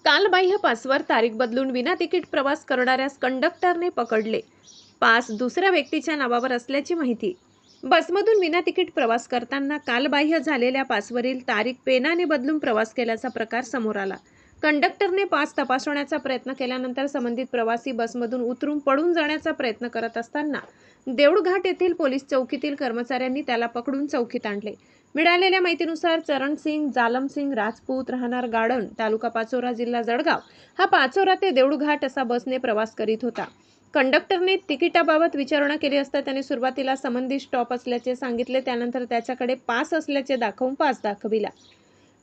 कालबाह्य पासवर तारीख बदलून विना तिकीट प्रवास करणाऱ्यास कंडक्टरने पकडले. पास दुसऱ्या व्यक्तीच्या नावावर असल्याची माहिती. बसमधून विना तिकीट प्रवास करताना कालबाह्य झालेल्या पासवरील तारीख पेनाने बदलून प्रवास केल्याचा प्रकार समोर आला. कंडक्टरने पास तपासण्याचा प्रयत्न केल्यानंतर संबंधित प्रवासी बसमधून उतरून पळून जाण्याचा प्रयत्न करत असताना देऊळघाट येथील पोलीस चौकीतील कर्मचाऱ्यांनी त्याला पकडून चौकीत आणले. मिळालेल्या माहितीनुसार चरणसिंग जालमसिंग राजपूत राहणार गार्डन तालुका पाचोरा जिल्हा जळगाव हा पाचोरा ते देऊळघाट असा बसने प्रवास करीत होता. कंडक्टरने तिकिटाबाबत विचारणा केली असता त्याने सुरुवातीला संबंधित स्टॉप असल्याचे सांगितले. त्यानंतर त्याच्याकडे पास असल्याचे दाखवून पास दाखविला.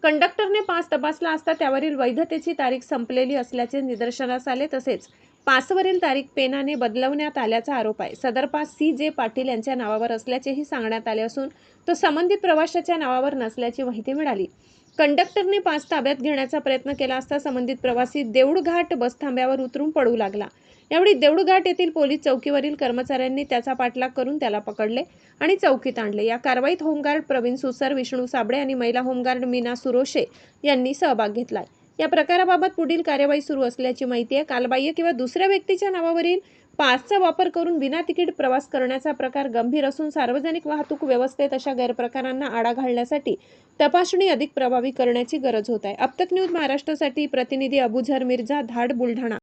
कंडक्टरने पास तपासला असता त्यावरील वैधतेची तारीख संपलेली असल्याचे निदर्शनास आले. तसेच पासवरील तारीख पेनाने बदलवण्यात आल्याचा आरोप आहे. सदर पास CJ पाटील यांच्या नावावर असल्याचेही सांगण्यात आले असून तो संबंधित प्रवाशाच्या नावावर नसल्याची माहिती मिळाली. कंडक्टरने पास ताब्यात घेण्याचा प्रयत्न केला असता संबंधित प्रवासी देऊळघाट बसथांब्यावर उतरून पळू लागला. यावेळी देऊळघाट येथील पोलीस चौकीवरील कर्मचाऱ्यांनी त्याचा पाठलाग करून त्याला पकडले आणि चौकीत आणले. या कारवाईत होमगार्ड प्रवीण सुसर, विष्णू साबळे आणि महिला होमगार्ड मीना सुरोशे यांनी सहभाग घेतलाय. या प्रकाराबाबत पुढील कार्यवाही सुरू असल्याची माहिती आहे. कालबाह्य किंवा दुसऱ्या व्यक्तीच्या नावावरील पासचा वापर करून विना तिकीट प्रवास करण्याचा प्रकार गंभीर असून सार्वजनिक वाहतूक व्यवस्थेत अशा गैरप्रकारांना आळा घालण्यासाठी तपासणी अधिक प्रभावी करण्याची गरज होत आहे. अब तक न्यूज महाराष्ट्रासाठी प्रतिनिधी अबुझर मिर्झा, धाड, बुलढाणा.